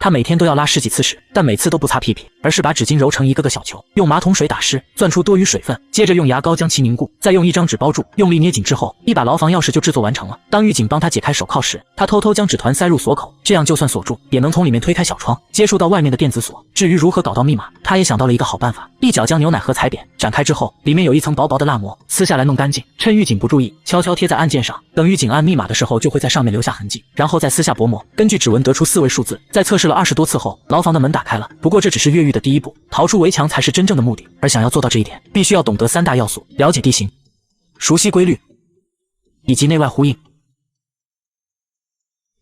他每天都要拉10几次屎，但每次都不擦屁屁，而是把纸巾揉成一个个小球，用马桶水打湿，攥出多余水分，接着用牙膏将其凝固，再用一张纸包住，用力捏紧之后，一把牢房钥匙就制作完成了。当狱警帮他解开手铐时，他偷偷将纸团塞入锁口，这样就算锁住，也能从里面推开小窗，接触到外面的电子锁。至于如何搞到密码，他也想到了一个好办法，一脚将牛奶盒踩扁，展开之后，里面有一层薄薄的蜡膜，撕下来弄干净，趁狱警不注意，悄悄贴在按键上，等狱警按密码的时候，就会在上面留下痕迹，然后再撕下薄膜，根据指纹得出4位数字。在测试了20多次后，牢房的门打开了。不过这只是越狱的第一步，逃出围墙才是真正的目的。而想要做到这一点，必须要懂得3大要素：了解地形、熟悉规律以及内外呼应。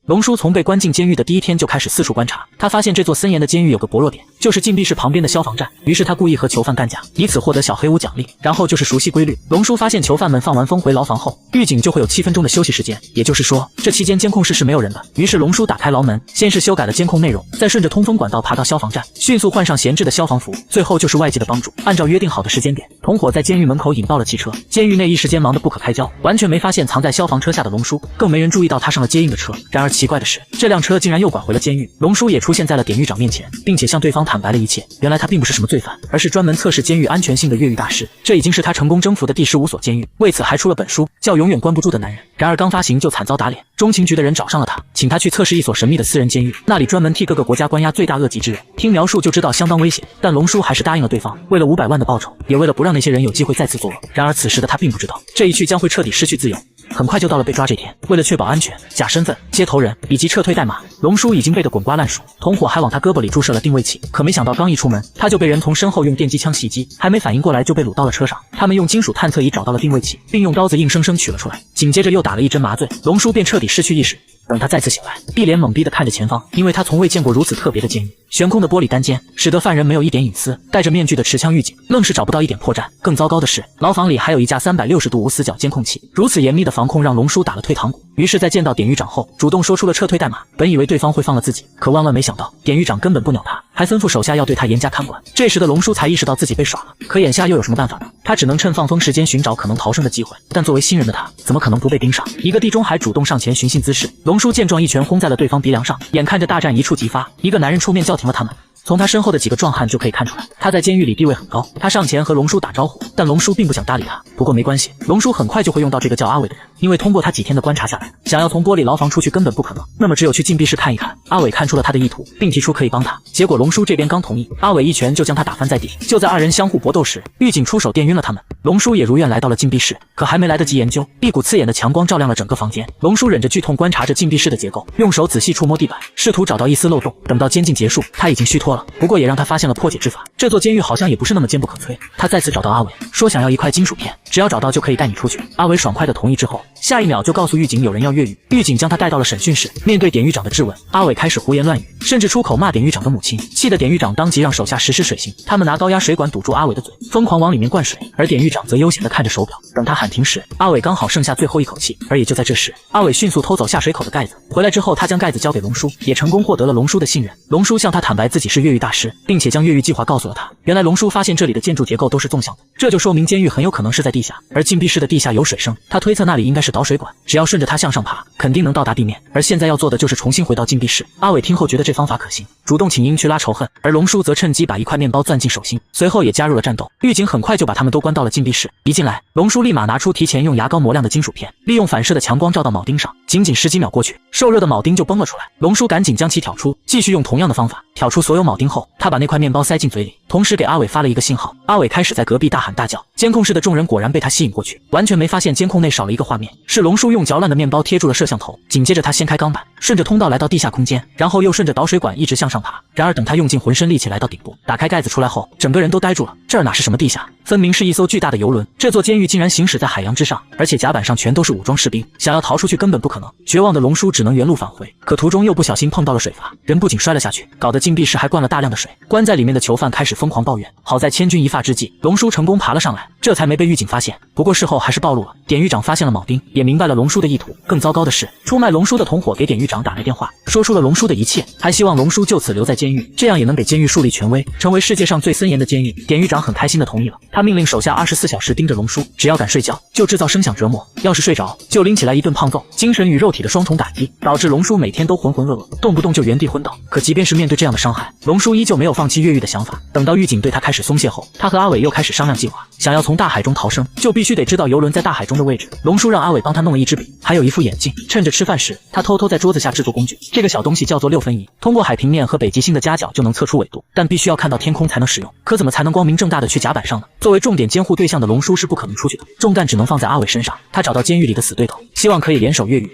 龙叔从被关进监狱的第一天就开始四处观察，他发现这座森严的监狱有个薄弱点，就是禁闭室旁边的消防站。于是他故意和囚犯干架，以此获得小黑屋奖励。然后就是熟悉规律。龙叔发现囚犯们放完风回牢房后，狱警就会有7分钟的休息时间，也就是说，这期间监控室是没有人的。于是龙叔打开牢门，先是修改了监控内容，再顺着通风管道爬到消防站，迅速换上闲置的消防服，最后就是外界的帮助。按照约定好的时间点，同伙在监狱门口引爆了汽车。监狱内一时间忙得不可开交，完全没发现藏在消防车下的龙叔，更没人注意到他上了接应的车。然而奇怪的是，这辆车竟然又拐回了监狱。龙叔也出现在了典狱长面前，并且向对方坦白了一切。原来他并不是什么罪犯，而是专门测试监狱安全性的越狱大师。这已经是他成功征服的第15所监狱，为此还出了本书，叫《永远关不住的男人》。然而刚发行就惨遭打脸，中情局的人找上了他，请他去测试一所神秘的私人监狱，那里专门替各个国家关押罪大恶极之人。听描述就知道相当危险，但龙叔还是答应了对方，为了500万的报酬，也为了不让那些人有机会再次作恶。然而此时的他并不知道，这一去将会彻底失去自由。很快就到了被抓这天，为了确保安全，假身份、接头人以及撤退代码，龙叔已经背得滚瓜烂熟。同伙还往他胳膊里注射了定位器，可没想到刚一出门，他就被人从身后用电击枪袭击，还没反应过来就被掳到了车上。他们用金属探测仪找到了定位器，并用刀子硬生生取了出来，紧接着又打了一针麻醉，龙叔便彻底失去意识。等他再次醒来，一脸懵逼地看着前方，因为他从未见过如此特别的监狱。悬空的玻璃单间使得犯人没有一点隐私，戴着面具的持枪狱警愣是找不到一点破绽。更糟糕的是，牢房里还有一架360度无死角监控器，如此严密的防控让龙叔打了退堂鼓。于是在见到典狱长后，主动说出了撤退代码。本以为对方会放了自己，可万万没想到，典狱长根本不鸟他，还吩咐手下要对他严加看管。这时的龙叔才意识到自己被耍了，可眼下又有什么办法呢？他只能趁放风时间寻找可能逃生的机会，但作为新人的他，怎么可能不被盯上？一个地中海主动上前寻衅滋事，龙叔见状一拳轰在了对方鼻梁上，眼看着大战一触即发，一个男人出面叫停了他们。从他身后的几个壮汉就可以看出来，他在监狱里地位很高。他上前和龙叔打招呼，但龙叔并不想搭理他。不过没关系，龙叔很快就会用到这个叫阿伟的人，因为通过他几天的观察下来，想要从玻璃牢房出去根本不可能，那么只有去禁闭室看一看。阿伟看出了他的意图，并提出可以帮他。结果龙叔这边刚同意，阿伟一拳就将他打翻在地。就在2人相互搏斗时，狱警出手电晕了他们。龙叔也如愿来到了禁闭室，可还没来得及研究，一股刺眼的强光照亮了整个房间。龙叔忍着剧痛观察着禁闭室的结构，用手仔细触摸地板，试图找到一丝漏洞。等到监禁结束，他已经虚脱了，不过也让他发现了破解之法。这座监狱好像也不是那么坚不可摧。他再次找到阿伟，说想要一块金属片，只要找到就可以带你出去。阿伟爽快的同意之后，下一秒就告诉狱警有人要越狱。狱警将他带到了审讯室，面对典狱长的质问，阿伟开始胡言乱语，甚至出口骂典狱长的母亲，气得典狱长当即让手下实施水刑。他们拿高压水管堵住阿伟的嘴，疯狂往里面灌水，而典狱长则悠闲地看着手表。等他喊停时，阿伟刚好剩下最后一口气。而也就在这时，阿伟迅速偷走下水口的盖子，回来之后他将盖子交给龙叔，也成功获得了龙叔的信任。龙叔向他坦白自己是越狱大师，并且将越狱计划告诉了他。原来龙叔发现这里的建筑结构都是纵向的，这就说明监狱很有可能是在地下，而禁闭室的地下有水声，他推测那里应该是导水管，只要顺着它向上爬，肯定能到达地面。而现在要做的就是重新回到禁闭室。阿伟听后觉得这方法可行，主动请缨去拉仇恨，而龙叔则趁机把一块面包攥进手心，随后也加入了战斗。狱警很快就把他们都关到了禁闭室。一进来，龙叔立马拿出提前用牙膏磨亮的金属片，利用反射的强光照到铆钉上，仅10几秒过去，受热的铆钉就崩了出来。龙叔赶紧将其挑出，继续用同样的方法挑出所有铆钉后，他把那块面包塞进嘴里，同时给阿伟发了一个信号。阿伟开始在隔壁大喊大叫，监控室的众人果然被他吸引过去，完全没发现监控内少了一个画面，是龙叔用嚼烂的面包贴住了摄像头。紧接着他掀开钢板，顺着通道来到地下空间，然后又顺着导水管一直向上爬。然而等他用尽浑身力气来到顶部，打开盖子出来后，整个人都呆住了。这儿哪是什么地下，分明是一艘巨大的游轮。这座监狱竟然行驶在海洋之上，而且甲板上全都是武装士兵，想要逃出去根本不可能。绝望的龙叔只能原路返回，可途中又不小心碰到了水阀，人不仅摔了下去，搞得禁闭室还灌了大量的水。关在里面的囚犯开始疯疯狂抱怨。好在千钧一发之际，龙叔成功爬了上来，这才没被狱警发现。不过事后还是暴露了，典狱长发现了铆钉，也明白了龙叔的意图。更糟糕的是，出卖龙叔的同伙给典狱长打来电话，说出了龙叔的一切，还希望龙叔就此留在监狱，这样也能给监狱树立权威，成为世界上最森严的监狱。典狱长很开心的同意了，他命令手下24小时盯着龙叔，只要敢睡觉，就制造声响折磨，要是睡着，就拎起来一顿胖揍，精神与肉体的双重打击，导致龙叔每天都浑浑噩噩，动不动就原地昏倒。可即便是面对这样的伤害，龙叔依旧没有放弃越狱的想法。等到狱警对他开始松懈后，他和阿伟又开始商量计划，想要从大海中逃生，就必须得知道游轮在大海中的位置。龙叔让阿伟帮他弄了一支笔，还有一副眼镜，趁着吃饭时，他偷偷在桌子下制作工具。这个小东西叫做6分仪，通过海平面和北极星的夹角就能测出纬度，但必须要看到天空才能使用。可怎么才能光明正大的去甲板上呢？作为重点监护对象的龙叔是不可能出去的，重担只能放在阿伟身上。他找到监狱里的死对头，希望可以联手越狱。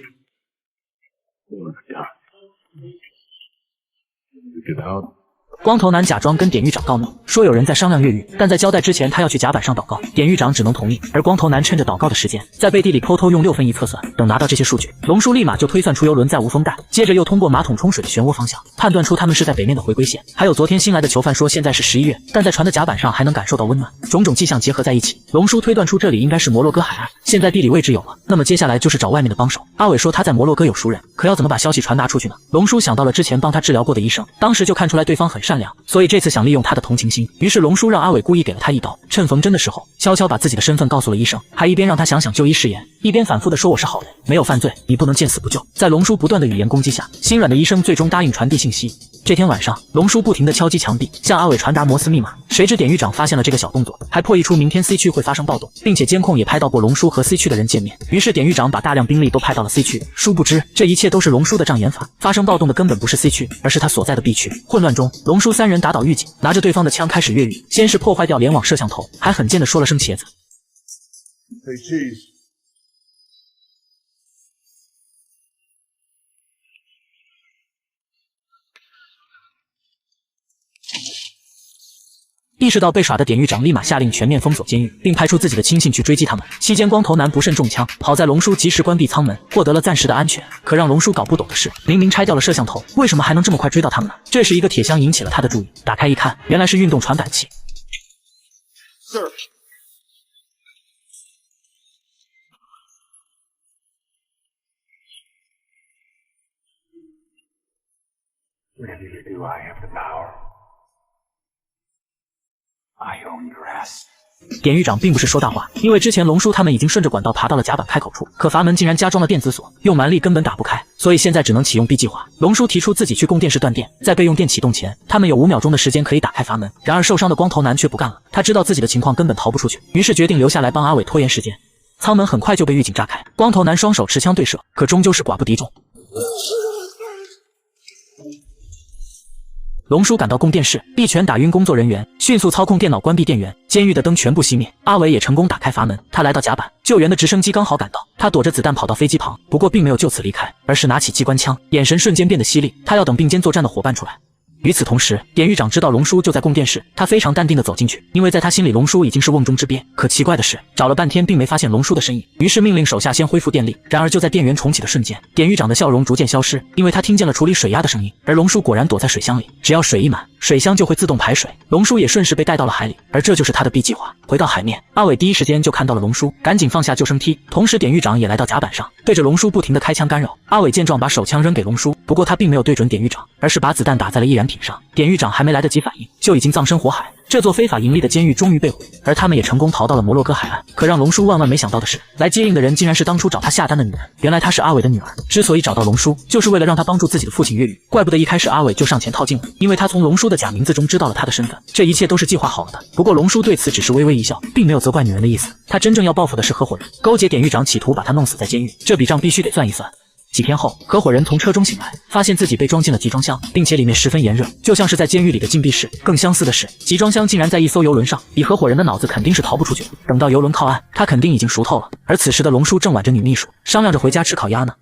光头男假装跟典狱长告密，说有人在商量越狱，但在交代之前他要去甲板上祷告，典狱长只能同意。而光头男趁着祷告的时间，在背地里偷偷用6分仪测算。等拿到这些数据，龙叔立马就推算出游轮在无风带，接着又通过马桶冲水的漩涡方向，判断出他们是在北面的回归线。还有昨天新来的囚犯说现在是11月，但在船的甲板上还能感受到温暖，种种迹象结合在一起，龙叔推断出这里应该是摩洛哥海岸。现在地理位置有了，那么接下来就是找外面的帮手。阿伟说他在摩洛哥有熟人，可要怎么把消息传达出去呢？龙叔想到了之前帮他治疗过的医生，当时就看出来对方很善良，所以这次想利用他的同情心。于是龙叔让阿伟故意给了他一刀，趁缝针的时候悄悄把自己的身份告诉了医生，还一边让他想想就医誓言，一边反复的说我是好人，没有犯罪，你不能见死不救。在龙叔不断的语言攻击下，心软的医生最终答应传递信息。这天晚上，龙叔不停地敲击墙壁，向阿伟传达摩斯密码。谁知典狱长发现了这个小动作，还破译出明天 C 区会发生暴动，并且监控也拍到过龙叔和 C 区的人见面。于是典狱长把大量兵力都派到了 C 区，殊不知这一切都是龙叔的障眼法。发生暴动的根本不是 C 区，而是他所在的 B 区。混乱中，龙叔3人打倒狱警，拿着对方的枪开始越狱。先是破坏掉联网摄像头，还很贱地说了声茄子。Hey, cheese.意识到被耍的典狱长立马下令全面封锁监狱，并派出自己的亲信去追击他们。期间光头男不慎中枪，好在龙叔及时关闭舱门，获得了暂时的安全。可让龙叔搞不懂的是，明明拆掉了摄像头，为什么还能这么快追到他们呢？这时一个铁箱引起了他的注意，打开一看，原来是运动传感器。Sir.典狱长并不是说大话，因为之前龙叔他们已经顺着管道爬到了甲板开口处，可阀门竟然加装了电子锁，用蛮力根本打不开，所以现在只能启用 B 计划。龙叔提出自己去供电室断电，在备用电启动前，他们有5秒钟的时间可以打开阀门。然而受伤的光头男却不干了，他知道自己的情况根本逃不出去，于是决定留下来帮阿伟拖延时间。舱门很快就被狱警炸开，光头男双手持枪对射，可终究是寡不敌众。龙叔赶到供电室，一拳打晕工作人员，迅速操控电脑关闭电源，监狱的灯全部熄灭。阿伟也成功打开阀门，他来到甲板，救援的直升机刚好赶到，他躲着子弹跑到飞机旁，不过并没有就此离开，而是拿起机关枪，眼神瞬间变得犀利，他要等并肩作战的伙伴出来。与此同时，典狱长知道龙叔就在供电室，他非常淡定地走进去，因为在他心里龙叔已经是瓮中之鳖。可奇怪的是，找了半天并没发现龙叔的身影，于是命令手下先恢复电力。然而就在电源重启的瞬间，典狱长的笑容逐渐消失，因为他听见了处理水压的声音，而龙叔果然躲在水箱里，只要水一满，水箱就会自动排水，龙叔也顺势被带到了海里，而这就是他的 B 计划。回到海面，阿伟第一时间就看到了龙叔，赶紧放下救生梯，同时典狱长也来到甲板上，对着龙叔不停地开枪干扰。阿伟见状把手枪扔给龙叔，不过他并没有对准典狱长，而是把子弹打在了易燃品上，典狱长还没来得及反应，就已经葬身火海。这座非法盈利的监狱终于被毁，而他们也成功逃到了摩洛哥海岸。可让龙叔万万没想到的是，来接应的人竟然是当初找他下单的女人。原来她是阿伟的女儿，之所以找到龙叔，就是为了让他帮助自己的父亲越狱。怪不得一开始阿伟就上前套近乎，因为他从龙叔的假名字中知道了他的身份。这一切都是计划好了的。不过龙叔对此只是微微一笑，并没有责怪女人的意思。他真正要报复的是合伙人，勾结典狱长，企图把他弄死在监狱。这笔账必须得算一算。几天后，合伙人从车中醒来，发现自己被装进了集装箱，并且里面十分炎热，就像是在监狱里的禁闭室。更相似的是，集装箱竟然在一艘游轮上，以合伙人的脑子肯定是逃不出去的。等到游轮靠岸，他肯定已经熟透了。而此时的龙叔正挽着女秘书，商量着回家吃烤鸭呢。